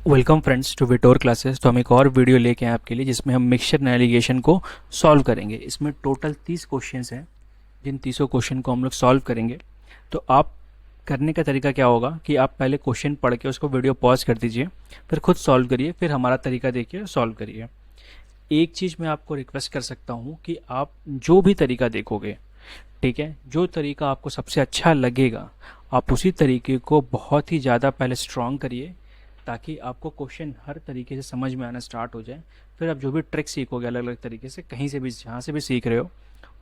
Welcome friends to विटोर classes. तो हम एक और वीडियो लेके आए आपके लिए जिसमें हम मिक्सचर नेविगेशन को सॉल्व करेंगे। इसमें टोटल 30 क्वेश्चंस हैं, जिन 30 क्वेश्चन को हम लोग सॉल्व करेंगे। तो आप करने का तरीका क्या होगा कि आप पहले क्वेश्चन पढ़ के उसको वीडियो पॉज कर दीजिए, फिर खुद सॉल्व करिए, फिर हमारा तरीका देखिए सॉल्व करिए। एक चीज़ मैं आपको रिक्वेस्ट कर सकता हूँ कि आप जो भी तरीका देखोगे, ठीक है, जो तरीका आपको सबसे अच्छा लगेगा आप उसी तरीके को बहुत ही ज़्यादा पहले स्ट्रॉन्ग करिए, ताकि आपको क्वेश्चन हर तरीके से समझ में आना स्टार्ट हो जाए। फिर आप जो भी ट्रिक सीखोगे अलग अलग तरीके से, कहीं से भी जहाँ से भी सीख रहे हो,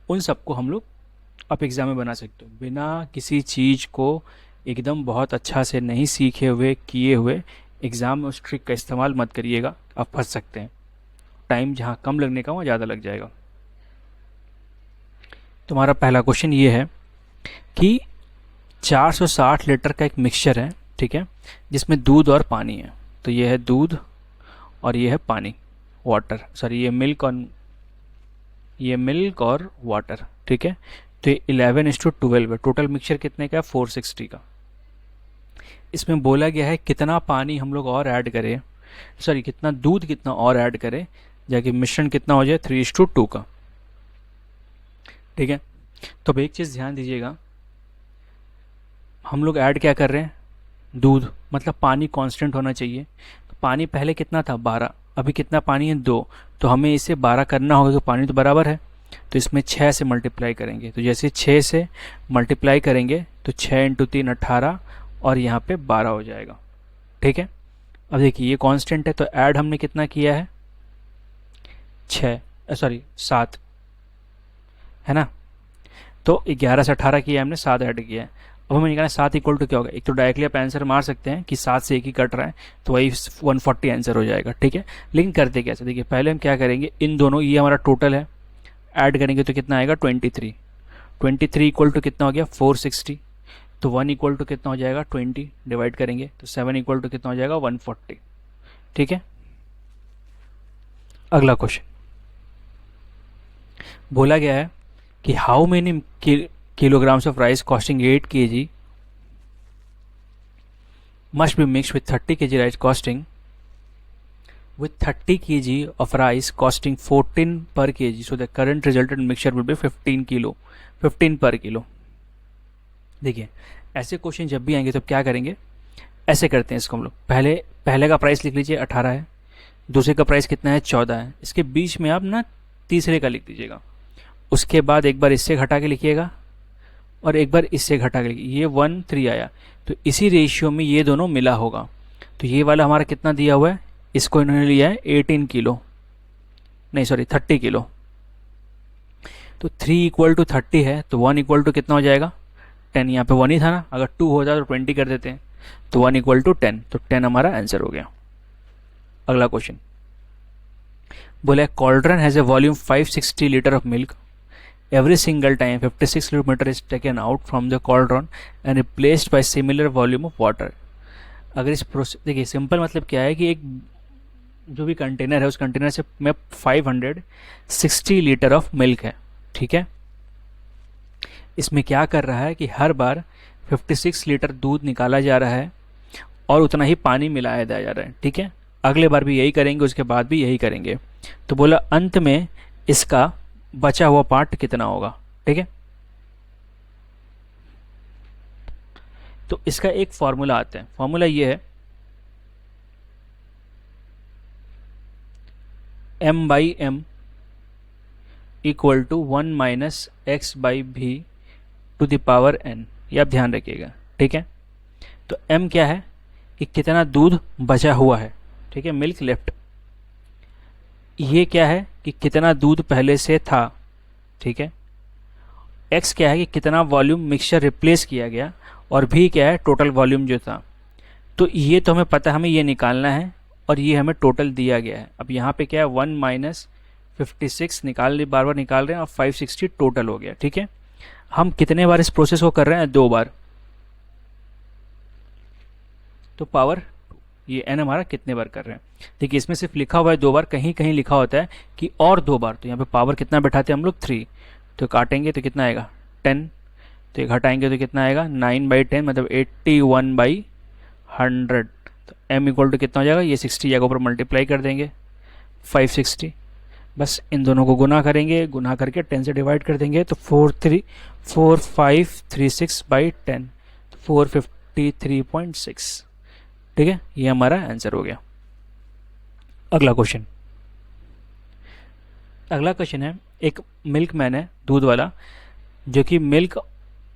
उन सबको हम लोग आप एग्ज़ाम में बना सकते हो। बिना किसी चीज़ को एकदम बहुत अच्छा से नहीं सीखे हुए किए हुए एग्ज़ाम में उस ट्रिक का इस्तेमाल मत करिएगा, आप फंस सकते हैं। टाइम जहाँ कम लगने का वहाँ ज़्यादा लग जाएगा। तुम्हारा पहला क्वेश्चन ये है कि 460 लीटर का एक मिक्सचर है, ठीक है, जिसमें दूध और पानी है। तो ये है दूध और ये है पानी, वाटर, सॉरी ये मिल्क और वाटर, ठीक है। तो ये 11:12 है। टोटल मिक्सचर कितने का है? 460 का। इसमें बोला गया है कितना पानी हम लोग और ऐड करें, सॉरी कितना दूध कितना और ऐड करें जाके मिश्रण कितना हो जाए 3:2 का, ठीक है। तो अब एक चीज़ ध्यान दीजिएगा, हम लोग ऐड क्या कर रहे हैं? दूध, मतलब पानी कांस्टेंट होना चाहिए। तो पानी पहले कितना था? 12। अभी कितना पानी है? 2। तो हमें इसे 12 करना होगा, तो पानी तो बराबर है, तो इसमें 6 से मल्टीप्लाई करेंगे। तो जैसे 6 से मल्टीप्लाई करेंगे तो 6 × 3 18 और यहाँ पे 12 हो जाएगा, ठीक है। अब देखिए ये कांस्टेंट है, तो ऐड हमने कितना किया है? 7 है ना। तो 11 से 18 किया हमने, 7 ऐड किया है। अब हमें निकालना 7 इक्वल टू क्या होगा? एक तो डायरेक्टली आप आंसर मार सकते हैं कि 7 से 1 ही कट रहा है, तो वही 140 आंसर हो जाएगा, ठीक है। लेकिन करते कैसे? देखिए पहले हम क्या करेंगे, इन दोनों, ये हमारा टोटल है, ऐड करेंगे तो कितना आएगा? 23 इक्वल टू कितना हो गया? 460। तो 1 इक्वल टू कितना हो जाएगा? 20, डिवाइड करेंगे तो 7 इक्वल टू कितना हो जाएगा? 140, ठीक है। अगला क्वेश्चन बोला गया है कि how many kilograms of rice costing 8 kg must be mixed with 30 kg rice costing 30 kg of rice costing 14 per kg, so the current resultant mixture will be 15 per kilo। देखिए ऐसे क्वेश्चन जब भी आएंगे तो क्या करेंगे, ऐसे करते हैं इसको हम लोग। पहले का प्राइस लिख लीजिए 18 है, दूसरे का प्राइस कितना है? 14 है। इसके बीच में आप ना तीसरे का लिख दीजिएगा, उसके बाद एक बार इससे घटा के लिखिएगा और एक बार इससे घटा के लिखिए। ये 1 3 आया, तो इसी रेशियो में ये दोनों मिला होगा। तो ये वाला हमारा कितना दिया हुआ है? इसको इन्होंने लिया है 18 किलो, नहीं सॉरी 30 किलो। तो 3 इक्वल टू 30 है, तो 1 इक्वल टू कितना हो जाएगा? 10। यहाँ पे 1 ही था ना, अगर 2 होता तो 20 कर देते हैं। तो 1 इक्वल टू 10, तो 10 हमारा आंसर हो गया। अगला क्वेश्चन बोला cauldron has a volume 560 litre of milk. Every single time 56 kilometer is taken out from the cauldron and replaced by similar volume of water। अगर इस प्रोसेस, देखिए सिंपल मतलब क्या है कि एक जो भी कंटेनर है उस कंटेनर से में 560 लीटर ऑफ मिल्क है, ठीक है। इसमें क्या कर रहा है कि हर बार 56 लीटर दूध निकाला जा रहा है और उतना ही पानी मिलाया जा रहा है, ठीक है। अगले बार भी यही करेंगे, उसके बाद भी यही करेंगे। तो बोला अंत में इसका बचा हुआ पार्ट कितना होगा, ठीक है। तो इसका एक फॉर्मूला आता है, फॉर्मूला ये है m/m equal to 1 minus x by b to the power n। ये आप ध्यान रखिएगा, ठीक है। तो m क्या है कि कितना दूध बचा हुआ है, ठीक है, मिल्क लेफ्ट। ये क्या है कि कितना दूध पहले से था, ठीक है। x क्या है कि कितना वॉल्यूम मिक्सचर रिप्लेस किया गया, और v क्या है? टोटल वॉल्यूम जो था। तो ये तो हमें पता है, हमें ये निकालना है और ये हमें टोटल दिया गया है। अब यहाँ पे क्या है? 1 माइनस 56 बार बार निकाल रहे हैं और 560 टोटल हो गया, ठीक है। हम कितने बार इस प्रोसेस को कर रहे हैं? 2 बार। तो पावर, ये n हमारा कितने बार कर रहे हैं? देखिए इसमें सिर्फ लिखा हुआ है 2 बार, कहीं कहीं लिखा होता है कि और 2 बार। तो यहाँ पे पावर कितना बैठाते हैं हम लोग? 3। तो काटेंगे तो कितना आएगा? 10। तो ये घटाएंगे तो कितना आएगा? 9/10, मतलब 81/100। तो m इक्वल टू कितना हो जाएगा, ये 60 जगह पर मल्टीप्लाई कर देंगे 560, बस इन दोनों को गुना करेंगे, गुना करके 10 से डिवाइड कर देंगे तो 4536 बाई 10, 453.6। ठीक है, ये हमारा आंसर हो गया। अगला क्वेश्चन है, एक मिल्क मैन है, दूध वाला, जो कि मिल्क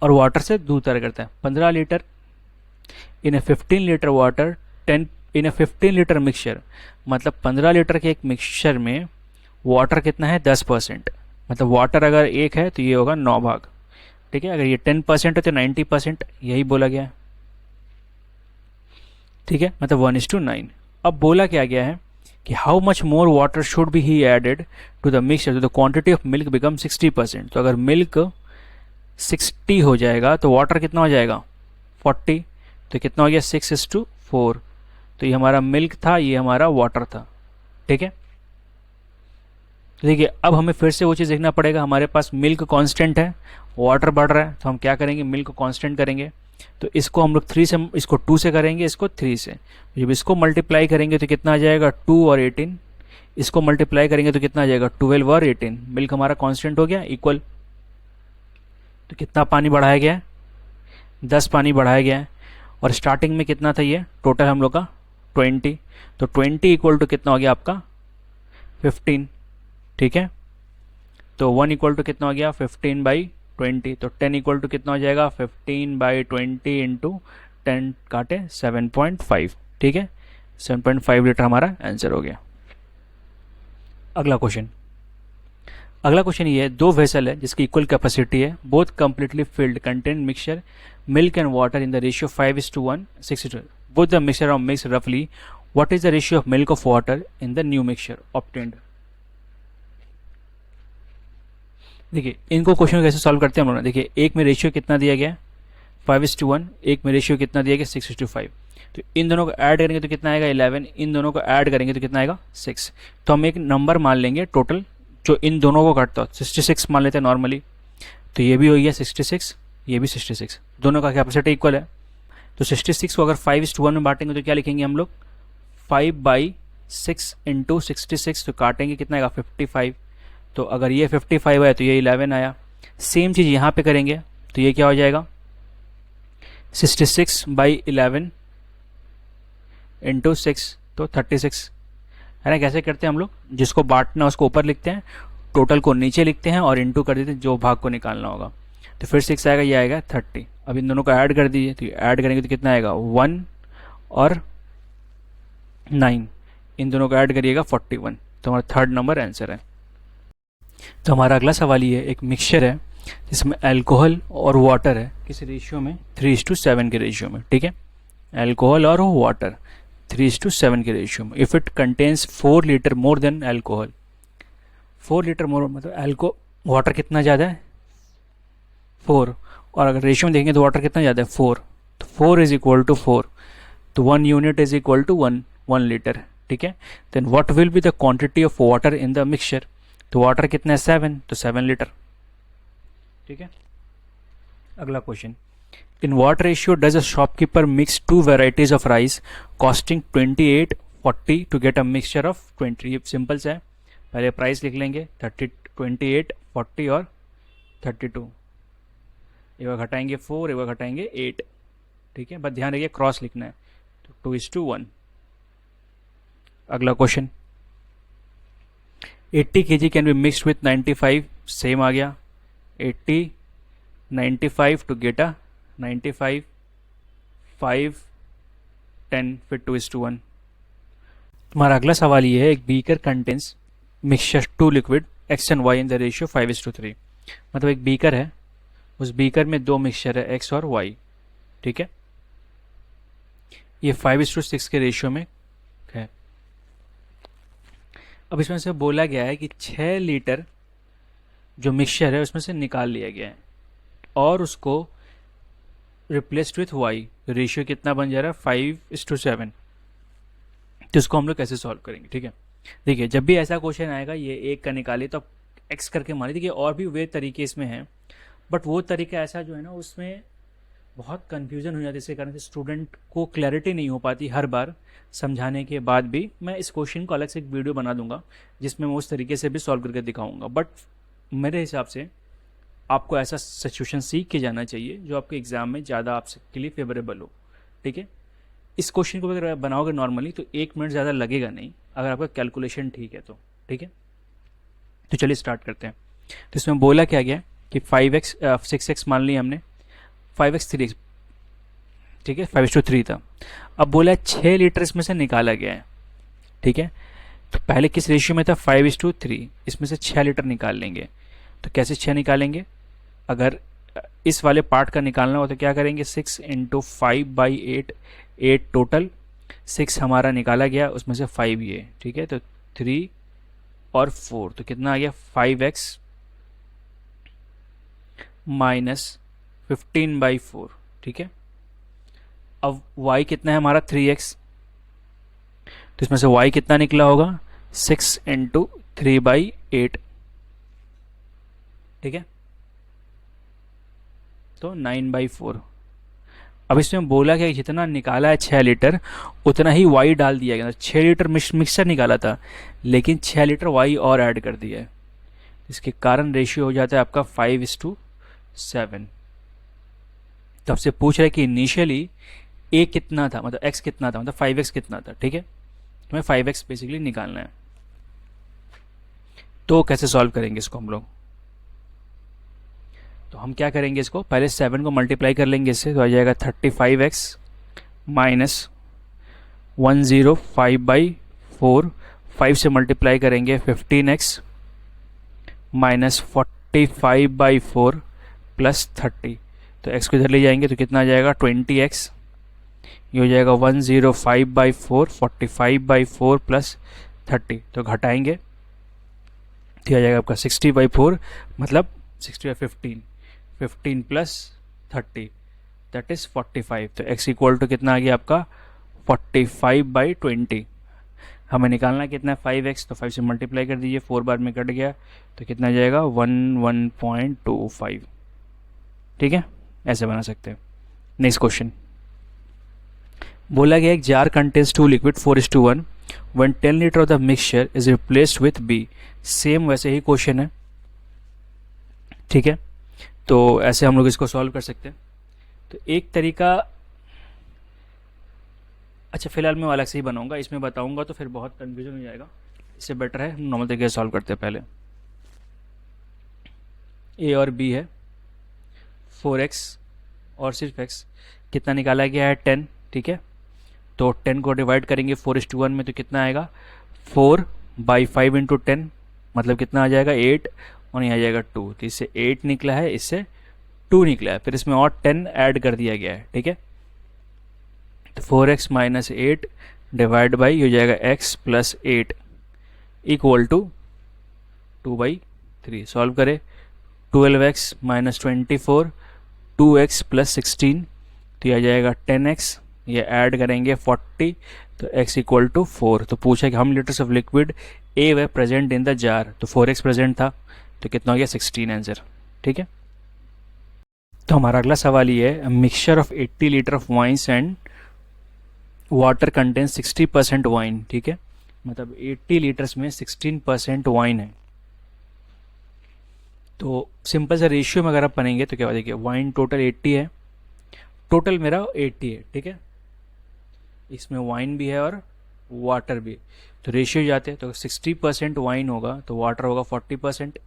और वाटर से दूध तैयार करता है। 15 litre in A 15 litre water 10 in A 15 litre mixture, मतलब 15 लीटर के एक मिक्सचर में वाटर कितना है, 10%, मतलब वाटर अगर 1 है तो ये होगा 9 भाग। ठीक है, अगर ये 10% है तो 90%, यही बोला गया है। ठीक है, मतलब 1:9। अब बोला क्या गया है कि how much more water should be he added to the mixture तो the quantity of milk become 60%। तो अगर मिल्क 60 हो जाएगा तो वाटर कितना हो जाएगा 40, तो कितना हो गया 6:4। तो ये हमारा मिल्क था, ये हमारा वाटर था। ठीक है, देखिए अब हमें फिर से वो चीज़ देखना पड़ेगा, हमारे पास मिल्क कांस्टेंट है, वाटर बढ़ रहा है, तो हम क्या करेंगे, मिल्क कांस्टेंट करेंगे। तो इसको हम लोग 3 से, इसको 2 से करेंगे, इसको 3 से। जब इसको मल्टीप्लाई करेंगे तो कितना आ जाएगा 2 और 18, इसको मल्टीप्लाई करेंगे तो कितना आ जाएगा 12 और 18। मिल्क हमारा कांस्टेंट हो गया इक्वल। तो कितना पानी बढ़ाया गया है, 10 पानी बढ़ाया गया है, और स्टार्टिंग में कितना था ये टोटल हम लोग का 20। तो 20 इक्वल टू कितना हो गया आपका 15। ठीक है, तो 1 इक्वल टू कितना हो गया 15/20। तो 10 इक्वल टू कितना हो जाएगा 15/20 इंटू 10 काटे 7.5। ठीक है, 7.5 लीटर हमारा आंसर हो गया। अगला क्वेश्चन ये है, 2 वेसल है जिसकी इक्वल कैपेसिटी है, both completely filled contain mixture milk and water in the ratio 5:1 6:2। Both the mixture of mix रफली, what is the ratio of milk of water in the new mixture obtained. देखिए इनको question कैसे solve करते हैं हम लोग। देखिए एक में रेशियो कितना दिया गया 5:1, एक में रेशियो कितना दिया गया 6:5। तो इन दोनों को ऐड करेंगे तो कितना आएगा 11, इन दोनों को ऐड करेंगे तो कितना आएगा 6। तो हम एक नंबर मान लेंगे टोटल जो इन दोनों को काटता हो, 66 मान लेते हैं नॉर्मली। तो ये भी हो गया 66, ये भी 66, दोनों का कैपेसिटी इक्वल है। तो 66 को अगर 5:1 में बांटेंगे तो क्या लिखेंगे हम लोग 5/6 इंटू 66। तो काटेंगे कितना आएगा 55। तो अगर ये 55 है तो ये 11 आया। सेम चीज़ यहाँ पे करेंगे तो ये क्या हो जाएगा 66/11 इंटू 6, तो 36 है ना। कैसे करते हैं हम लोग, जिसको बांटना उसको ऊपर लिखते हैं, टोटल को नीचे लिखते हैं और इंटू कर देते हैं जो भाग को निकालना होगा। तो फिर 6 आएगा, ये आएगा 30। अब इन दोनों को ऐड कर दीजिए, तो ऐड करेंगे तो कितना आएगा 1 और 9, इन दोनों को ऐड करिएगा 41। तो हमारा 3rd नंबर आंसर है। तो हमारा अगला सवाल ये है, एक मिक्सचर है जिसमें अल्कोहल और वाटर है, किस रेशियो में 3:7 के रेशियो में। ठीक है, अल्कोहल और वाटर 3:7 के रेशियो में। If it contains 4 litre more than alcohol, 4 litre more मतलब वाटर कितना ज़्यादा है 4, और अगर रेशियो में देखेंगे तो वाटर कितना ज़्यादा है 4। तो 4 इज इक्वल टू 4, तो 1 unit is equal to 1 litre. ठीक है, then what will be the quantity of water in the mixture. तो वाटर कितना है 7, तो 7 लीटर। ठीक है, अगला question, in what ratio does a shopkeeper mix 2 varieties of rice costing 28-40 to get a mixture of 20। ये सिंपल सा है, पहले प्राइस लिख लेंगे 28, 40 और 32। एक बार घटाएंगे 4, एक बार घटाएंगे 8। ठीक है, बस ध्यान रखिए क्रॉस लिखना है, तो 2:1। अगला question, 80 kg can be mixed with 95, same आ गया 80 95 टू गेट अ 95 5 10, फिर 2:1। हमारा अगला सवाल ये है, एक beaker contains mixture 2 liquid x and y in the ratio 5:3। मतलब एक बीकर है, उस बीकर में 2 मिक्सचर है x और y। ठीक है, ये 5:6 के रेशियो में है। अब इसमें से बोला गया है कि 6 लीटर जो मिक्सचर है उसमें से निकाल लिया गया है और उसको रिप्लेस्ड विथ y। रेशियो कितना बन जा रहा है 5:7। तो इसको हम लोग कैसे सॉल्व करेंगे। ठीक है, देखिए जब भी ऐसा क्वेश्चन आएगा, ये एक का निकालिए तो आप x करके मानिए। देखिए और भी वे तरीके इसमें हैं, बट वो तरीका ऐसा जो है ना उसमें बहुत कन्फ्यूज़न हो जाती है, इसके कारण से स्टूडेंट को क्लैरिटी नहीं हो पाती हर बार समझाने के बाद भी। मैं इस क्वेश्चन को अलग से एक वीडियो बना दूंगा जिसमें मैं उस तरीके से भी सॉल्व करके दिखाऊंगा, बट मेरे हिसाब से आपको ऐसा सिचुएशन सीख के जाना चाहिए जो आपके एग्ज़ाम में ज़्यादा आपके लिए फेवरेबल हो। ठीक है, इस क्वेश्चन को अगर आप बनाओगे नॉर्मली तो 1 मिनट ज़्यादा लगेगा नहीं, अगर आपका कैलकुलेशन ठीक है तो। ठीक है, तो चलिए स्टार्ट करते हैं। तो इसमें बोला क्या गया कि 5x 6x मान लिया हमने, 5x 3x, ठीक है, 5:3 था। अब बोला 6 लीटर इसमें से निकाला गया है। ठीक है, तो पहले किस रेशियो में था, 5:3, इसमें से 6 लीटर निकाल लेंगे। तो कैसे 6 निकालेंगे, अगर इस वाले पार्ट का निकालना हो तो क्या करेंगे, 6 × 5/8, 8 टोटल, 6 हमारा निकाला गया, उसमें से 5 ये। ठीक है, तो 3 और 4, तो कितना आ गया, 5x माइनस 15/4। ठीक है, अब y कितना है हमारा, 3x, तो इसमें से y कितना निकला होगा, 6 × 3/8। ठीक है, तो 9/4। अब इसमें बोला क्या, जितना निकाला है 6 लीटर उतना ही y डाल दिया गया। 6 लीटर मिक्सचर निकाला था लेकिन 6 लीटर y और ऐड कर दिया है, इसके कारण रेशियो हो जाता है आपका 5:7। तो आपसे पूछ रहा है कि इनिशियली a कितना था, मतलब x कितना था, मतलब 5x कितना था। ठीक है, तो हमें 5x बेसिकली निकालना है। तो कैसे सॉल्व करेंगे इसको हम लोग, तो हम क्या करेंगे, इसको पहले 7 को मल्टीप्लाई कर लेंगे इससे, तो आ जाएगा 35x माइनस 105/4, 5 से मल्टीप्लाई करेंगे 15x माइनस 45/4 प्लस 30, तो x को इधर ले जाएंगे तो कितना आ जाएगा, 20x, ये हो जाएगा 105/4, 45/4 प्लस 30, तो घटाएंगे तो आ जाएगा आपका 60/4, मतलब 60/15, 15 प्लस 30 दैट इज़ 45। तो x इक्वल टू कितना आ गया आपका, 45/20। हमें निकालना कितना है, 5x, तो 5 से मल्टीप्लाई कर दीजिए, 4 बार में कट गया तो कितना आ जाएगा, 11.25। ठीक है, ऐसे बना सकते हैं। नेक्स्ट क्वेश्चन बोला गया, एक jar contains 2 liquid 4:1 when 10 litre of the mixture is replaced with B। Same वैसे ही क्वेश्चन है। ठीक है, तो ऐसे हम लोग इसको सॉल्व कर सकते हैं। तो एक तरीका, अच्छा फिलहाल मैं अलग से ही बनाऊंगा, इसमें बताऊंगा तो फिर बहुत कन्फ्यूजन हो जाएगा, इससे बेटर है नॉर्मल तरीके से सॉल्व करते हैं। पहले A और B है, 4x और सिर्फ x, कितना निकाला गया है, 10। ठीक है, तो 10 को डिवाइड करेंगे 4:1 में तो कितना आएगा, 4/5 × 10, मतलब कितना आ जाएगा, 8, और यहाँ आ जाएगा 2, तो इससे 8 निकला है, इससे 2 निकला है, फिर इसमें और 10 ऐड कर दिया गया है। ठीक है, तो 4x माइनस 8 डिवाइड बाई हो जाएगा x plus 8 equal to 2/3। Solve करें, 12x माइनस 24, 2x प्लस 16, तो यह आ जाएगा 10x, ये ऐड करेंगे 40, तो x इक्वल टू 4। तो पूछा कि हम litres of liquid A way present in the jar, तो 4x प्रेजेंट था, तो कितना हो गया, 16 आंसर। ठीक है, तो हमारा अगला सवाल ये है, mixture of 80 litre of wines and water contains 60% wine. ठीक है, मतलब 80 लीटर्स में 16% वाइन है। तो सिंपल से रेशियो में अगर आप बनेंगे तो क्या देखिए, वाइन टोटल 80 है, टोटल मेरा 80 है। ठीक है, इसमें वाइन भी है और वाटर भी, तो रेशियो जाते हैं तो 60% वाइन होगा तो वाटर होगा 40%,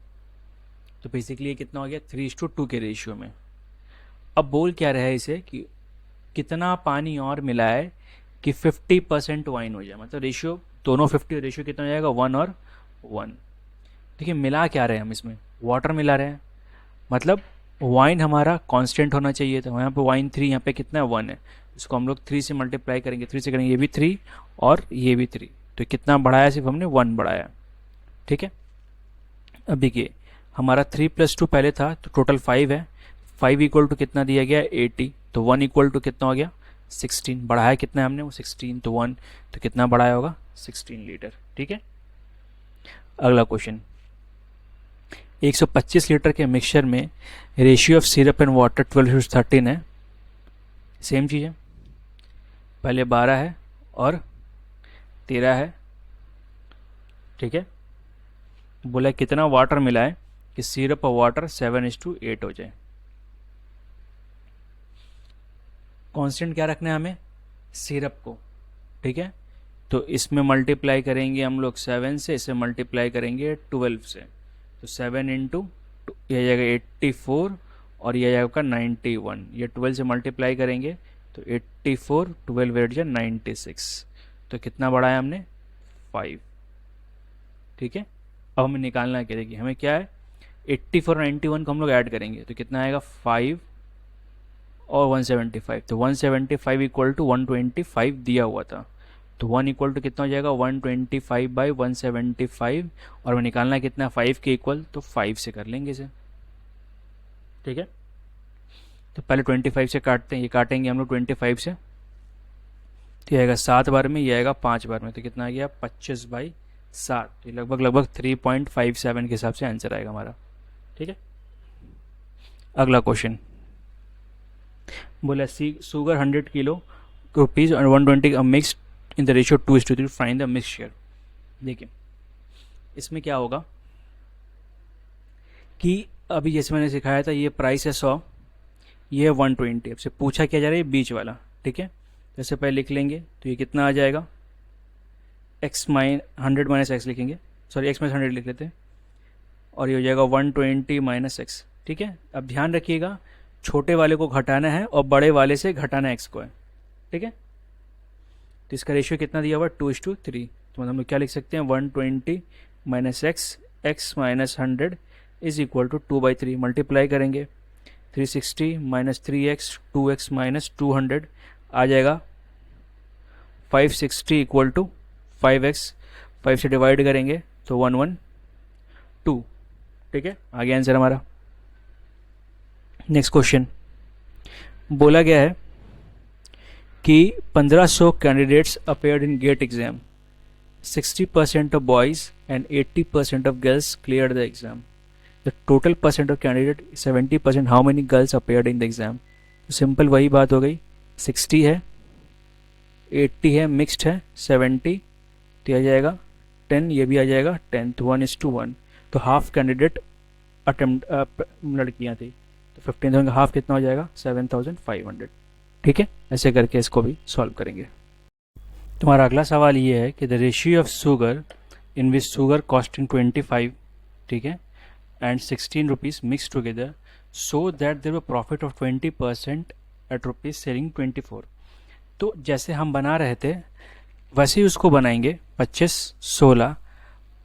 तो बेसिकली ये कितना हो गया, 3:2 के रेशियो में। अब बोल क्या रहा है इसे कि कितना पानी और मिला है कि 50% वाइन हो जाए, मतलब रेशियो दोनों 50, रेशियो कितना हो जाएगा, 1 और 1। देखिए मिला क्या रहे हैं हम, इसमें वाटर मिला रहे हैं, मतलब वाइन हमारा कांस्टेंट होना चाहिए था, यहाँ पे वाइन 3, यहाँ पे कितना है, 1 है, इसको हम लोग 3 से मल्टीप्लाई करेंगे, 3 से करेंगे, ये भी 3 और ये भी 3, तो कितना बढ़ाया, सिर्फ हमने 1 बढ़ाया। ठीक है, अब देखिए हमारा 3 + 2 पहले था तो टोटल 5 है, 5 इक्वल टू कितना दिया गया, 80, तो 1 इक्वल टू कितना हो गया, 16, बढ़ाया कितना है हमने, वो 16, तो 1, तो कितना बढ़ाया होगा, 16 लीटर। ठीक है, अगला क्वेश्चन, 125 लीटर के मिक्सचर में ratio of syrup and water 12:13 है। सेम चीज़ है, पहले 12 है और 13 है, ठीक है। बोला कितना वाटर मिला है कि सिरप और वाटर 7:8 हो जाए। कांस्टेंट क्या रखना है हमें, सिरप को, ठीक है। तो इसमें मल्टीप्लाई करेंगे हम लोग 7 से, इसे मल्टीप्लाई करेंगे 12 से, तो 7 इंटू यह जाएगा 84 और यह जाएगा 91, ये 12 से मल्टीप्लाई करेंगे तो 84, 12 8 जा 96, तो कितना बढ़ाया हमने 5, ठीक है। अब हमें निकालना है, क्या देखिए हमें क्या है 84 और 91 को हम लोग ऐड करेंगे तो कितना आएगा 5 और 175, तो 175 इक्वल टू 125 दिया हुआ था, तो 1 इक्वल टू कितना हो जाएगा 125 बाई 175, और हमें निकालना है कितना 5 के इक्वल, तो 5 से कर लेंगे इसे, ठीक है। तो पहले 25 से काटते हैं, ये काटेंगे हम लोग 25 से, तो ये आएगा 7 बार में, ये आएगा 5 बार में, तो कितना आ गया 25/7, तो लगभग 3.57 के हिसाब से आंसर आएगा हमारा, ठीक है। अगला क्वेश्चन बोला शुगर 100 किलो रुपीज़ और 120 mix in the ratio 2:3, find the mix share. देखिए इसमें क्या होगा कि अभी जैसे मैंने सिखाया था, ये प्राइस है 100, ये है 120, अब से पूछा क्या जा रहा है बीच वाला, ठीक है। जैसे पहले लिख लेंगे तो ये कितना आ जाएगा (100 माइनस एक्स लिखेंगे, सॉरी x माइनस 100 लिख लेते हैं, और ये हो जाएगा 120 माइनस एक्स, ठीक है। अब ध्यान रखिएगा छोटे वाले को घटाना है और बड़े वाले से घटाना एक्स को है, ठीक है। तो इसका रेशियो कितना दिया हुआ 2:3, तो मतलब हम लोग क्या लिख सकते हैं 120 minus x, x minus 100 is equal to 2/3, multiply करेंगे 360 माइनस 3x 2x माइनस 200 आ जाएगा 560 इक्वल टू 5x, 5 से डिवाइड करेंगे तो 112, ठीक है, आ गया आंसर हमारा। नेक्स्ट क्वेश्चन बोला गया है कि 1500 candidates appeared in GATE exam, 60% of boys and 80% of girls clear the exam, the total percent of candidate 70%, how many girls appeared in the exam. तो सिंपल वही बात हो गई, 60 है, 80 है, मिक्सड है 70, तो आ जाएगा 10, ये भी आ जाएगा 10, तो 1:1, तो हाफ कैंडिडेट अटेम्प्ट लड़कियाँ थी, तो 15,000 का हाफ कितना हो जाएगा 7,500, ठीक है। ऐसे करके इसको भी सॉल्व करेंगे। तुम्हारा अगला सवाल ये है कि the ratio of sugar in which sugar costing 25, ठीक है, and 16 rupees mix together so that there were profit of 20% at rupees selling 24। तो जैसे हम बना रहे थे वैसे ही उसको बनाएंगे 25, 16,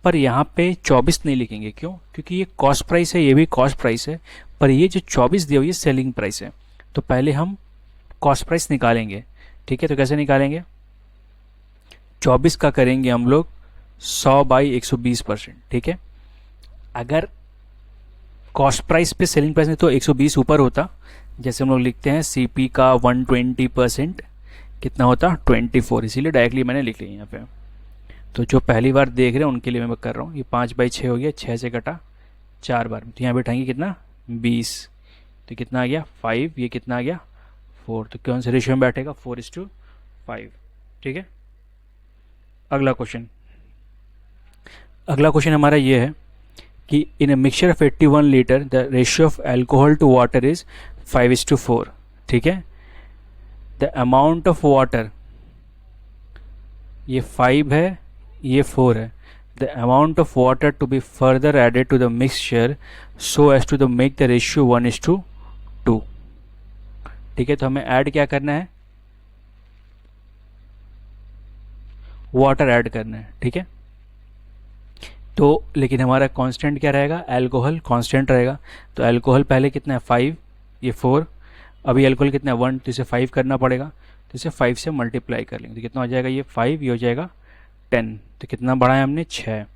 पर यहाँ पे 24 नहीं लिखेंगे, क्यों, क्योंकि ये कॉस्ट प्राइस है, ये भी कॉस्ट प्राइस है, पर ये जो 24 दिया हुआ ये सेलिंग प्राइस है। तो पहले हम कॉस्ट प्राइस निकालेंगे, ठीक है। तो कैसे निकालेंगे, 24 का करेंगे हम लोग 100/120%, ठीक है। अगर कॉस्ट प्राइस पे सेलिंग प्राइस में तो 120 ऊपर होता, जैसे हम लोग लिखते हैं CP का 120% कितना होता 24, इसीलिए डायरेक्टली मैंने लिख लिया यहाँ पे। तो जो पहली बार देख रहे हैं उनके लिए मैं कर रहा हूँ, ये 5/6 हो गया, 6 से कटा 4 बार, तो यहाँ बैठाएंगे कितना 20, तो कितना आ गया 5, ये कितना आ गया 4, तो कौन से रेशियो में बैठेगा 4:5, ठीक है। अगला क्वेश्चन हमारा ये है कि in a mixture of 81 litre the ratio of alcohol to water is 5:4, ठीक है। द अमाउंट ऑफ वाटर, ये 5 है, ये 4 है, the amount of water to be further added to the mixture so as to the make the ratio 1:2, ठीक है। तो हमें ऐड क्या करना है, वाटर ऐड करना है, ठीक है। तो लेकिन हमारा कांस्टेंट क्या रहेगा, अल्कोहल कांस्टेंट रहेगा, तो अल्कोहल पहले कितना है 5, ये 4, अभी अल्कोहल कितना है 1, तो इसे 5 करना पड़ेगा, तो इसे 5 से मल्टीप्लाई कर लेंगे, तो कितना हो जाएगा ये 5, ये हो जाएगा 10, तो कितना बढ़ाया हमने 6।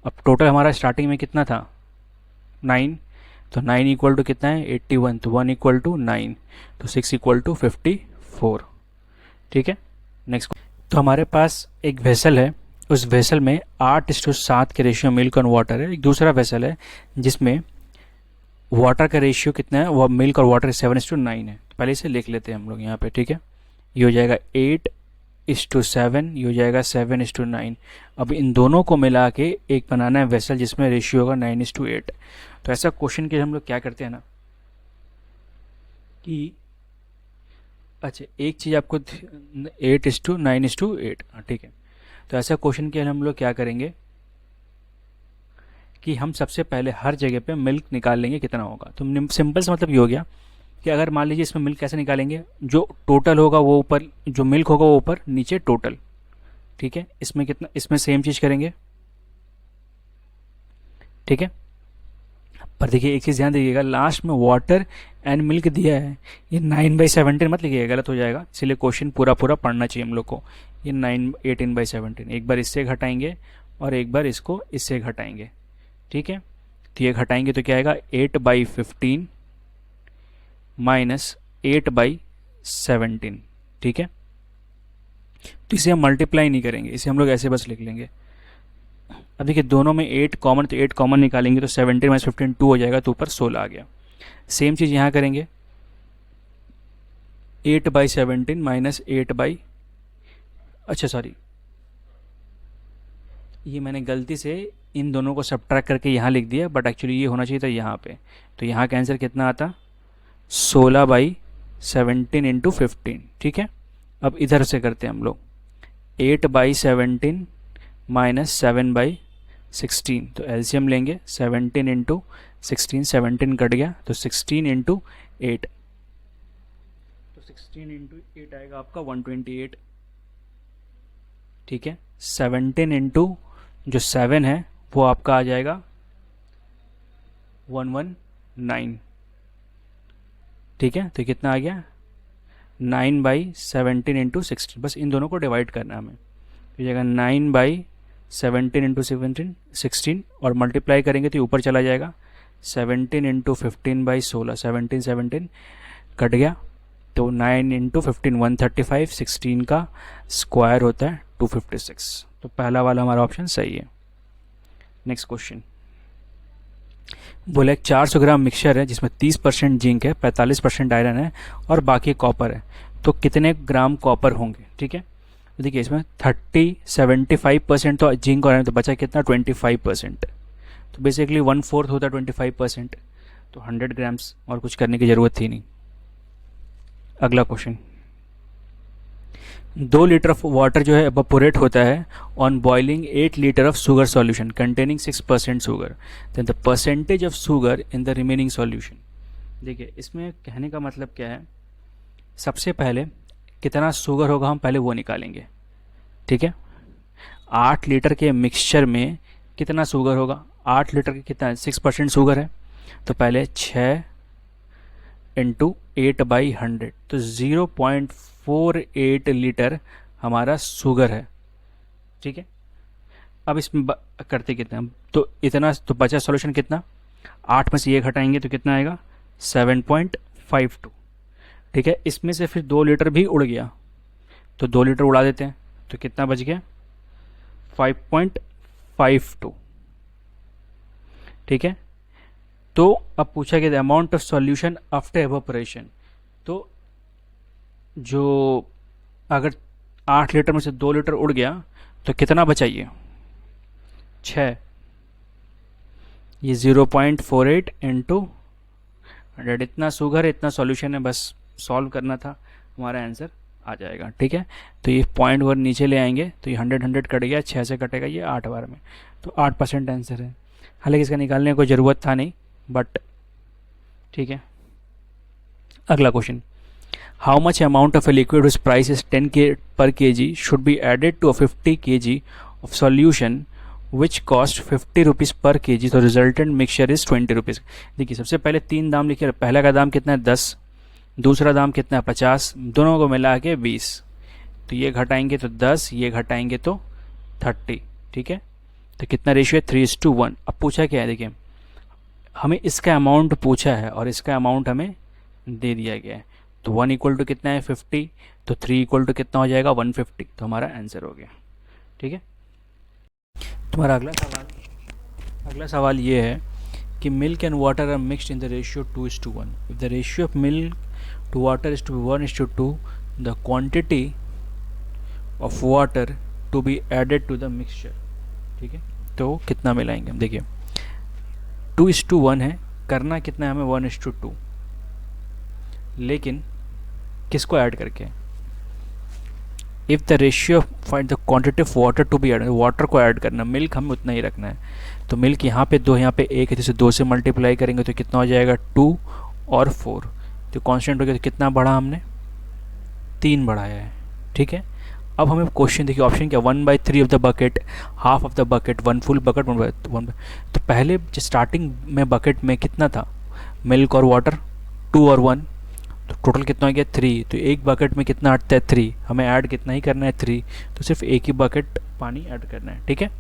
अब टोटल हमारा स्टार्टिंग में कितना था 9, तो 9 इक्वल टू कितना है 81, तो 1 इक्वल टू 9, तो 6 इक्वल टू 54, ठीक है। नेक्स्ट, तो हमारे पास एक वेसल है, उस वेसल में 8:7 के रेशियो मिल्क और वाटर है। एक दूसरा वेसल है जिसमें वाटर का रेशियो कितना है, वो मिल्क और वाटर 7:9 है। तो पहले इसे लिख लेते हैं हम लोग यहाँ पे, ठीक है। ये हो जाएगा 8:7, ये हो जाएगा 7:9। अब इन दोनों को मिला के एक बनाना है वेसल जिसमें रेशियो होगा 9:8। तो ऐसा क्वेश्चन के हम लोग क्या करते हैं ना कि अच्छा एक चीज़ आपको 8:9:8, हाँ ठीक है। तो ऐसा क्वेश्चन के हम लोग क्या करेंगे कि हम सबसे पहले हर जगह पे मिल्क निकाल लेंगे कितना होगा। तो सिंपल सा मतलब ये हो गया कि अगर मान लीजिए इसमें मिल्क कैसे निकालेंगे, जो टोटल होगा वो ऊपर, जो मिल्क होगा वो ऊपर, नीचे टोटल, ठीक है। इसमें कितना, इसमें सेम चीज़ करेंगे, ठीक है। पर देखिए एक चीज़ ध्यान दीजिएगा, लास्ट में वाटर एंड मिल्क दिया है, ये 9/17 मत लिखिएगा, गलत हो जाएगा। इसलिए क्वेश्चन पूरा पूरा पढ़ना चाहिए हम लोग को। ये 18/17, एक बार इससे घटाएंगे और एक बार इसको इससे घटाएंगे, ठीक है। तो ये घटाएंगे तो क्या आएगा, 8/15 माइनस 8/17, ठीक है। तो इसे हम मल्टीप्लाई नहीं करेंगे, इसे हम लोग ऐसे बस लिख लेंगे। अब देखिए दोनों में 8 कॉमन, तो 8 कॉमन निकालेंगे तो 17 - 15 2 हो जाएगा, तो ऊपर 16 आ गया। सेम चीज़ यहाँ करेंगे, 8/17 माइनस 8 अच्छा सॉरी, ये मैंने गलती से इन दोनों को सब्ट्रैक्ट करके यहाँ लिख दिया, बट एक्चुअली ये होना चाहिए था यहाँ पे। तो यहाँ का आंसर कितना आता, 16/17 इंटू 15, ठीक है। अब इधर से करते हैं हम लोग, 8/17 माइनस 7/16, तो एलसीएम लेंगे, 17 इंटू 16, 17 कट गया तो 16 इंटू 8, तो 16 इंटू 8 आएगा आपका 128, ठीक है। 17 इंटू जो 7 है वो आपका आ जाएगा 119, ठीक है। तो कितना आ गया, 9/17 इंटू 16, बस इन दोनों को डिवाइड करना है हमें। तो जाएगा 9/17 इंटू 16 और मल्टीप्लाई करेंगे तो ऊपर चला जाएगा, 17 इंटू 15/16, 17 कट गया तो 9 इंटू 15 135, 16 का स्क्वायर होता है 256। तो पहला वाला हमारा ऑप्शन सही है। नेक्स्ट क्वेश्चन बोले 400 ग्राम मिक्सचर है जिसमें 30% जिंक है, 45% आयरन है और बाकी कॉपर है, तो कितने ग्राम कॉपर होंगे, ठीक है। तो देखिए इसमें 75% तो जिंक और आयरन, तो बचा कितना 25%, तो बेसिकली 1/4 होता है 25%, तो 100 ग्राम्स, और कुछ करने की ज़रूरत थी नहीं। अगला क्वेश्चन, 2 लीटर ऑफ वाटर जो है एवापोरेट होता है on boiling 8 litre of sugar solution containing 6% sugar, then the percentage of sugar in the remaining solution. देखिए इसमें कहने का मतलब क्या है, सबसे पहले कितना शुगर होगा हम पहले वो निकालेंगे, ठीक है। 8 लीटर के मिक्सचर में कितना शुगर होगा, 8 लीटर के कितना 6% शुगर है, तो पहले 6 इंटू 8/100, तो 0.48 लीटर हमारा शुगर है, ठीक है। अब इसमें करते कितना, तो इतना, तो बचा सॉल्यूशन कितना, 8 में से ये घटाएंगे तो कितना आएगा 7.52, ठीक है। इसमें से फिर 2 लीटर भी उड़ गया, तो 2 लीटर उड़ा देते हैं, तो कितना बच गया 5.52, ठीक है। तो अब पूछा गया amount of solution after evaporation, तो जो अगर 8 लीटर में से 2 लीटर उड़ गया तो कितना बचाइए 6, ये 0.48 इंटू 100, इतना शुगर है इतना सॉल्यूशन है, बस सॉल्व करना था, हमारा आंसर आ जाएगा, ठीक है। तो ये पॉइंट वर नीचे ले आएंगे तो ये 100 कट गया, 6 से कटेगा ये 8 बार में, तो 8% आंसर है। हालांकि इसका निकालने की कोई ज़रूरत था नहीं, बट ठीक है। अगला question, how much amount of a liquid whose price is 10 per kg should be added to a 50 kg of solution which cost 50 rupees per kg, तो रिजल्टेंट मिक्सचर इज 20 रुपीज़। देखिए सबसे पहले 3 दाम लिखिए, पहला का दाम कितना है 10, दूसरा दाम कितना है 50, दोनों को मिला के 20, तो ये घटाएंगे तो 10, ये घटाएंगे तो 30, ठीक है। तो कितना रेशियो है 3:1। अब पूछा क्या है, देखिए हमें इसका अमाउंट पूछा है और इसका अमाउंट हमें दे दिया गया है, तो 1 इक्वल टू कितना है 50, तो 3 इक्वल टू कितना हो जाएगा 150, तो हमारा आंसर हो गया, ठीक है। तुम्हारा अगला सवाल ये है कि milk and water are mixed in the ratio 2:1. If the ratio of milk to water is to be 1:2, the quantity of water to be added to the mixture. ठीक है, तो कितना मिलाएंगे हम. देखिए 2:1 है, करना कितना है हमें 1:2, लेकिन किसको ऐड करके. If the ratio find the quantity of water to be add, water को ऐड करना, मिल्क हमें उतना ही रखना है. तो मिल्क यहाँ पे 2, यहाँ पे 1 है, जैसे 2 से मल्टीप्लाई करेंगे तो कितना हो जाएगा 2 और 4. तो कांस्टेंट हो गया, तो कितना बढ़ा हमने 3 बढ़ाया है. ठीक है, अब हमें क्वेश्चन देखिए, ऑप्शन क्या 1/3 of the bucket, half of the bucket, 1 full bucket, 1/1. तो पहले स्टार्टिंग में बकेट में कितना था, मिल्क और वाटर 2 और 1, तो टोटल कितना हो गया 3. तो एक बकेट में कितना हटता है 3, हमें ऐड कितना ही करना है 3, तो सिर्फ एक ही बकेट पानी ऐड करना है. ठीक है,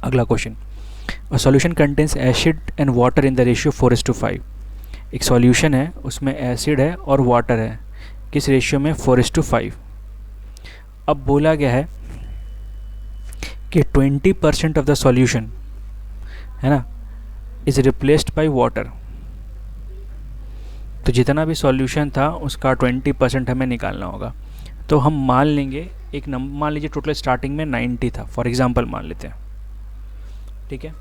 अगला question. A solution contains acid and water in the ratio 4:5. एक सॉल्यूशन है, उसमें एसिड है और वाटर है, किस रेशियो में 4:5. अब बोला गया है कि 20% ऑफ द सॉल्यूशन है ना इज रिप्लेस्ड बाय वाटर. तो जितना भी सॉल्यूशन था उसका 20% हमें निकालना होगा. तो हम मान लेंगे एक नंबर, मान लीजिए टोटल स्टार्टिंग में 90 था, फॉर एग्जांपल मान लेते हैं. ठीक है,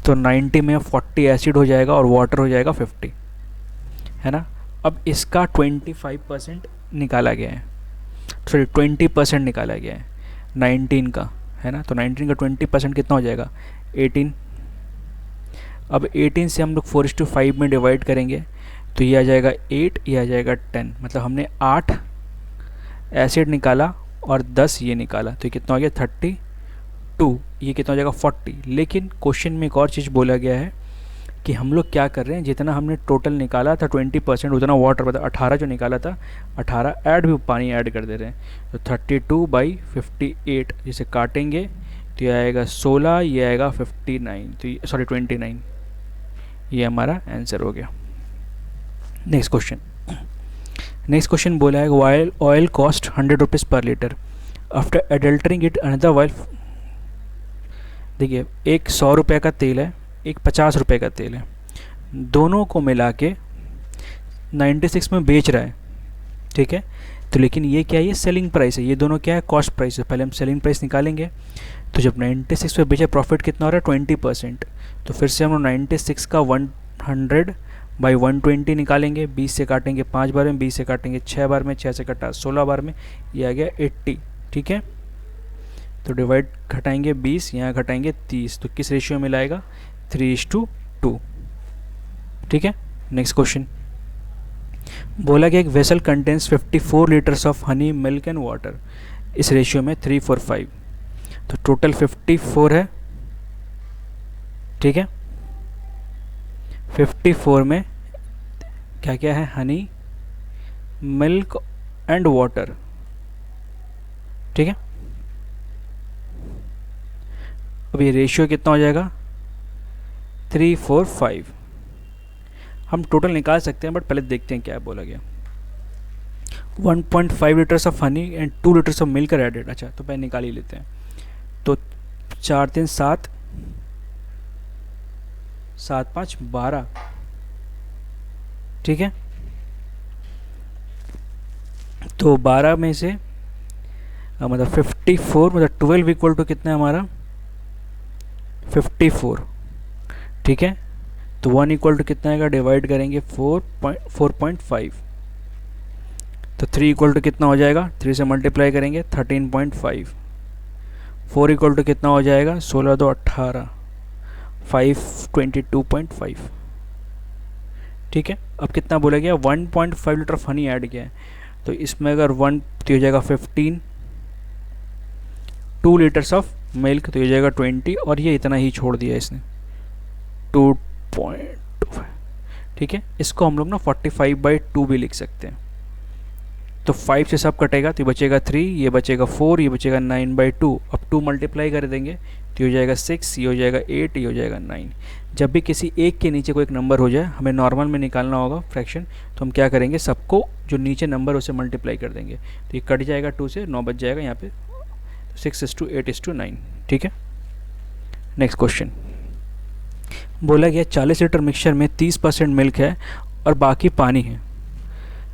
तो 90 में 40 एसिड हो जाएगा और वाटर हो जाएगा 50, है ना. अब इसका 25% निकाला गया है, सॉरी 20% निकाला गया है 19 का, है ना. तो 19 का 20% कितना हो जाएगा 18. अब 18 से हम लोग 4:5 में डिवाइड करेंगे तो ये आ जाएगा 8, ये आ जाएगा 10. मतलब हमने 8 एसिड निकाला और 10 ये निकाला, तो ये कितना हो गया 32. ये कितना हो जाएगा 40. लेकिन क्वेश्चन में एक और चीज़ बोला गया है कि हम लोग क्या कर रहे हैं, जितना हमने टोटल निकाला था 20% उतना वाटर, मतलब 18 जो निकाला था 18 ऐड भी पानी ऐड कर दे रहे हैं. तो 32/58 जिसे काटेंगे तो ये आएगा 16, ये आएगा 59, तो सॉरी 29. ये हमारा आंसर हो गया. नेक्स्ट क्वेश्चन बोला है while oil cost 100 rupees per litre after adulterating it another while. देखिए एक 100 रुपये का तेल है, एक 50 रुपये का तेल है, दोनों को मिला के 96 में बेच रहा है. ठीक है, तो लेकिन ये क्या है, ये सेलिंग प्राइस है, ये दोनों क्या है कॉस्ट प्राइस है. पहले हम सेलिंग प्राइस निकालेंगे. तो जब 96 पे बेचा प्रॉफिट कितना हो रहा है 20%. तो फिर से हम लोग 96 का 100/120 निकालेंगे, 20 से काटेंगे 5 बार में, 20 से काटेंगे 6 बार में, 6 से कटा 16 बार में, ये आ गया 80. ठीक है, तो डिवाइड घटाएंगे 20, यहाँ घटाएंगे 30, तो किस रेशियो में मिलाएगा 3:2. ठीक है, नेक्स्ट क्वेश्चन बोला गया एक vessel contains 54 litres of Honey, milk and water, इस रेशियो में 3:4:5. तो टोटल 54 है. ठीक है, 54 में क्या क्या है, हनी, मिल्क एंड वाटर. ठीक है, अब ये रेशियो कितना हो जाएगा 3:4:5. हम टोटल निकाल सकते हैं बट पहले देखते हैं क्या बोला गया. 1.5 litres of honey and 2 litres of milk added. अच्छा, तो पहले निकाल ही लेते हैं. तो 4 3 7, 7 5 12. ठीक है, तो 12 में से मतलब 54, मतलब 12 इक्वल टू कितना है हमारा 54. ठीक है, तो 1 इक्वल टू कितना आएगा, डिवाइड करेंगे 4.5. तो 3 इक्वल टू कितना हो जाएगा, 3 से मल्टीप्लाई करेंगे 13.5. 4 इक्वल टू कितना हो जाएगा 16 2 18, 5 22.5. ठीक है, अब कितना बोला गया 1.5 लीटर ऑफ हनी ऐड किया है, तो इसमें अगर 1 तो हो जाएगा 15, 2 लीटर्स ऑफ मिल्क तो हो जाएगा 20, और ये इतना ही छोड़ दिया इसने 2.25. ठीक है, इसको हम लोग ना 45/2 भी लिख सकते हैं. तो 5 से सब कटेगा तो ये बचेगा 3, ये बचेगा 4, ये बचेगा 9/2. अब 2 मल्टीप्लाई कर देंगे तो ये हो जाएगा 6, ये हो जाएगा 8, ये हो जाएगा 9. जब भी किसी एक के नीचे कोई एक नंबर हो जाए, हमें नॉर्मल में निकालना होगा फ्रैक्शन, तो हम क्या करेंगे, सबको जो नीचे नंबर उसे मल्टीप्लाई कर देंगे. तो ये कट जाएगा 2 से, 9 बच जाएगा यहाँ पे, 6:8:9. ठीक है, नेक्स्ट क्वेश्चन बोला गया 40 लीटर मिक्सचर में 30% मिल्क है और बाकी पानी है,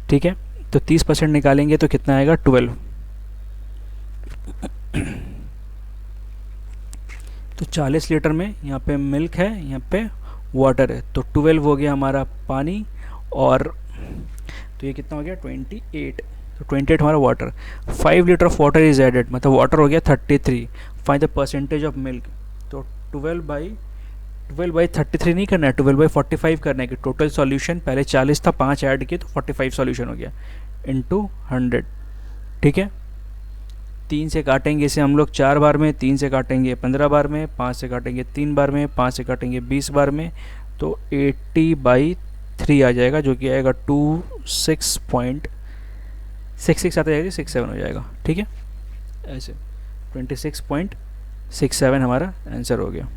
ठीक है। तो 30% निकालेंगे तो कितना आएगा 12। तो 40 लीटर में यहाँ पे मिल्क है, यहाँ पे वाटर है, तो 12 हो गया हमारा पानी, और तो ये कितना हो गया 28। तो 28 हमारा water. 5 litre of water is added, मतलब वाटर हो गया 33। Find the percentage of milk. तो 12/33 नहीं करना है, 12/45 करना है कि टोटल सॉल्यूशन पहले 40 था, 5 ऐड किए तो 45 सॉल्यूशन हो गया, इनटू 100, ठीक है। 3 से काटेंगे इसे हम लोग 4 बार में, 3 से काटेंगे 15 बार में, 5 से काटेंगे 3 बार में, 5 से काटेंगे 20 बार में, तो 80/3 आ जाएगा, जो कि आएगा 26.66 आता जाएगा, 67 हो जाएगा, ठीक है। ऐसे 26.67 हमारा आंसर हो गया।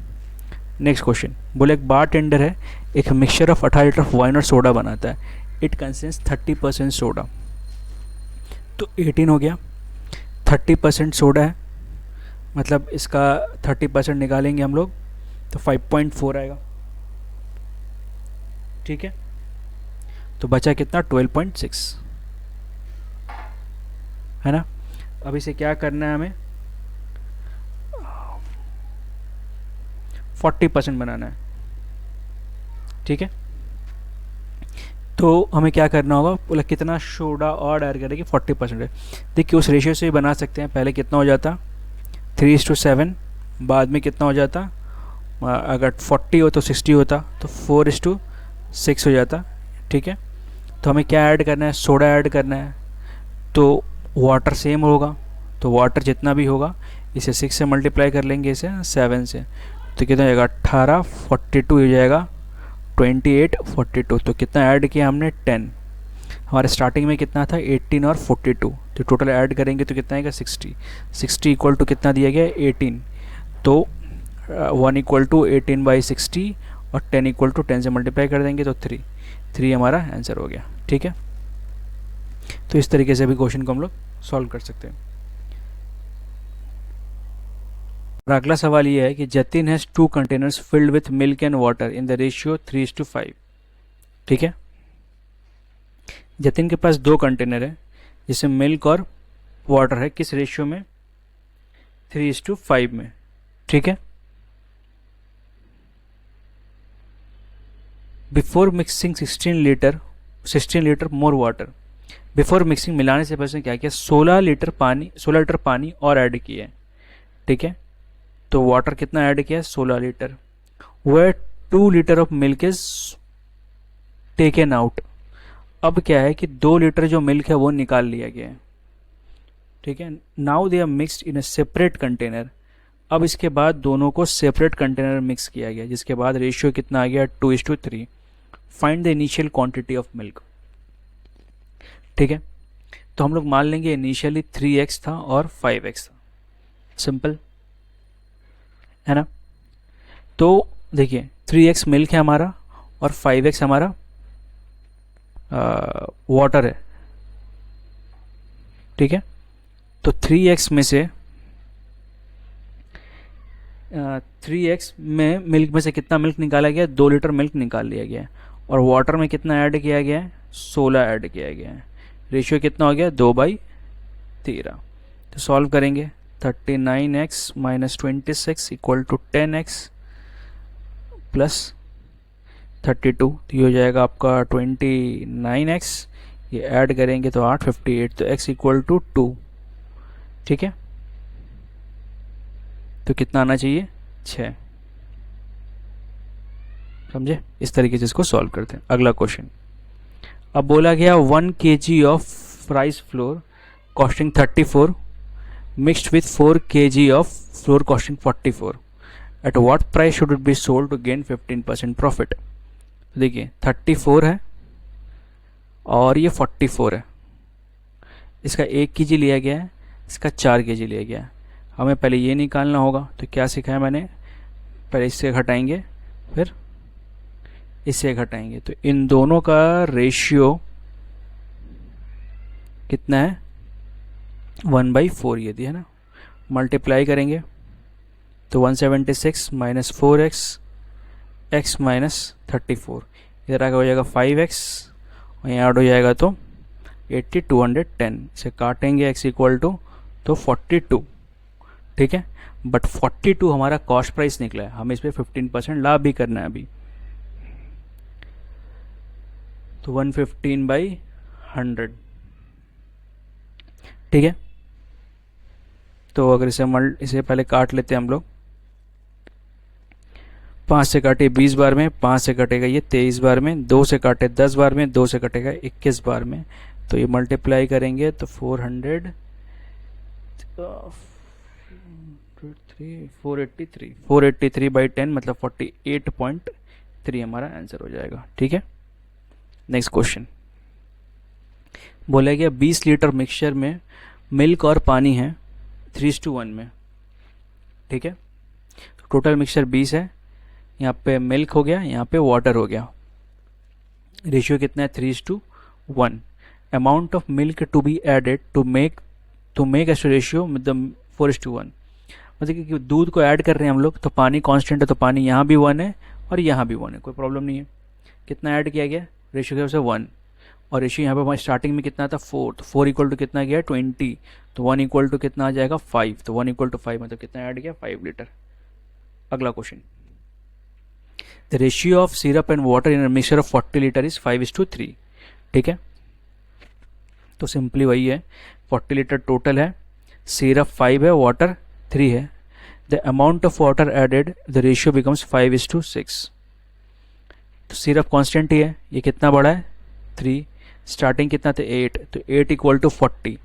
नेक्स्ट क्वेश्चन, बोले एक बार टेंडर है, एक mixture of 18 litre of wine और सोडा बनाता है, इट कंसेंस 30% सोडा। तो 18 हो गया, 30% सोडा है, मतलब इसका 30% निकालेंगे हम लोग तो 5.4 आएगा, ठीक है। तो बचा कितना 12.6, है ना। अब इसे क्या करना है, हमें 40% बनाना है, ठीक है। तो हमें क्या करना होगा, बोला कितना सोडा और ऐड करेंगे 40% है। देखिए उस रेशियो से भी बना सकते हैं, पहले कितना हो जाता 3:7, बाद में कितना हो जाता, अगर 40 हो तो 60 होता, तो 4:6 हो जाता, ठीक है। तो हमें क्या ऐड करना है, सोडा ऐड करना है, तो वाटर सेम होगा, तो वाटर जितना भी होगा इसे 6 से मल्टीप्लाई कर लेंगे, इसे 7 से, तो कितना हो जाएगा 18, 42 हो जाएगा, 28, 42। तो कितना ऐड किया हमने 10। हमारे स्टार्टिंग में कितना था 18 और 42, तो टोटल ऐड करेंगे तो कितना आएगा 60। 60 इक्वल टू कितना दिया गया 18, तो 1 इक्वल टू 18/60 और 10 इक्वल टू 10 से मल्टीप्लाई कर देंगे तो 3 हमारा आंसर हो गया, ठीक है। तो इस तरीके से भी क्वेश्चन को हम लोग सॉल्व कर सकते हैं। और अगला सवाल ये है कि Jatin has 2 containers filled with milk and water in the ratio 3:5, ठीक है। जतिन के पास 2 कंटेनर है जिसमें मिल्क और वाटर है, किस रेशियो में 3:5 में, ठीक है। Before mixing 16 litre more water. Before mixing, मिलाने से पहले क्या किया 16 लीटर पानी और ऐड किया है, ठीक है। तो वाटर कितना ऐड किया 16 litre. Where 2 litre of milk is taken out. अब क्या है कि 2 लीटर जो मिल्क है वो निकाल लिया गया है, ठीक है। Now they are mixed in a separate container. अब इसके बाद दोनों को सेपरेट कंटेनर मिक्स किया गया, जिसके बाद रेशियो कितना आ गया 2:3। Find the initial quantity of milk, ठीक है। तो हम लोग मान लेंगे इनिशियली 3x था और 5x था, सिंपल है ना। तो देखिए 3x मिल्क है हमारा और 5x हमारा वाटर है, ठीक है। तो 3x में से 3x में मिल्क में से कितना मिल्क निकाला गया 2 लीटर मिल्क निकाल लिया गया है, और वाटर में कितना ऐड किया गया है 16 ऐड किया गया है। रेशियो कितना हो गया 2/13। तो सॉल्व करेंगे 39x - 26 equal to 10x plus 32, तो ये हो जाएगा आपका 29x, ये ऐड करेंगे तो 8, 58, तो x इक्वल टू 2, ठीक है। तो कितना आना चाहिए 6, समझे। इस तरीके से इसको सॉल्व करते हैं। अगला क्वेश्चन, अब बोला गया 1 kg of rice flour costing 34 mixed with 4 kg of flour costing 44, at what price should it be sold to gain 15% profit. देखिए 34 है और ये 44 है, इसका 1 kg लिया गया है, इसका 4 kg लिया गया है। हमें पहले ये निकालना होगा, तो क्या सिखाया मैंने, पहले इससे घटाएंगे फिर इससे घटाएंगे, तो इन दोनों का रेशियो कितना है 1/4 ये दिया है ना। मल्टीप्लाई करेंगे तो 176 - 4x x माइनस 34, इधर आगे हो जाएगा 5x और यहाँ ऐड हो जाएगा तो 80 210, इसे काटेंगे x इक्वल टू तो 42, ठीक है। बट 42 हमारा कॉस्ट प्राइस निकला है, हमें इस पर 15% लाभ भी करना है अभी। तो 115/100, ठीक है। तो अगर इसे पहले काट लेते हैं हम लोग, 5 से काटे 20 बार में, 5 से कटेगा ये 23 बार में, 2 से काटे 10 बार में, 2 से कटेगा 21 बार में। तो ये मल्टीप्लाई करेंगे तो 483/10 मतलब 48.3 हमारा आंसर हो जाएगा, ठीक है। नेक्स्ट क्वेश्चन बोला गया 20 लीटर मिक्सचर में मिल्क और पानी है 3:1 में, ठीक है। टोटल मिक्सचर 20 है, यहाँ पे मिल्क हो गया, यहाँ पे वाटर हो गया। रेशियो कितना है 3:1। Amount of milk to be added to make as ratio मतलब 4:1, मतलब कि दूध को ऐड कर रहे हैं हम लोग, तो पानी कांस्टेंट है तो पानी यहाँ भी 1 है और यहाँ भी 1 है, कोई प्रॉब्लम नहीं है। कितना ऐड किया गया, रेशियो के हिसाब से 1, और रेशियो यहाँ पे हमारे स्टार्टिंग में कितना था 4, तो 4 इक्वल टू कितना गया 20, तो 1 इक्वल टू कितना आ जाएगा 5, तो 1 इक्वल टू 5 मतलब कितना ऐड गया 5 लीटर। अगला question, the ratio of syrup and water in mixture of 40 litre is 5:3, ठीक है। तो सिंपली वही है, 40 लीटर टोटल है, सिरप 5 है, वाटर 3 है। The amount of water added, the ratio becomes 5:6। तो सिरप कांस्टेंट ही है, ये कितना बड़ा है 3, स्टार्टिंग कितना था 8, तो 8 इक्वल टू 40,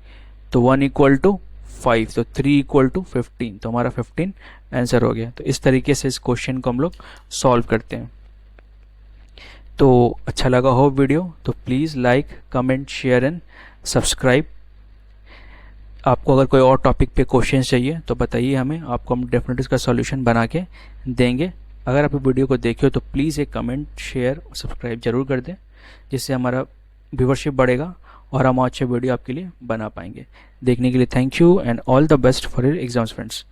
तो 1 इक्वल टू 5, तो 3 इक्वल टू 15, तो हमारा 15 आंसर हो गया। तो इस तरीके से इस क्वेश्चन को हम लोग सॉल्व करते हैं। तो अच्छा लगा हो वीडियो तो please like comment share and subscribe. आपको अगर कोई और टॉपिक पे क्वेश्चन चाहिए तो बताइए हमें, आपको हम डेफिनेटली इसका सॉल्यूशन बना के देंगे। अगर आप वीडियो को देखे हो तो प्लीज़ एक कमेंट शेयर और सब्सक्राइब जरूर कर दें, जिससे हमारा व्यूवरशिप बढ़ेगा और हम अच्छे वीडियो आपके लिए बना पाएंगे। देखने के लिए thank you and all the best for your exams friends.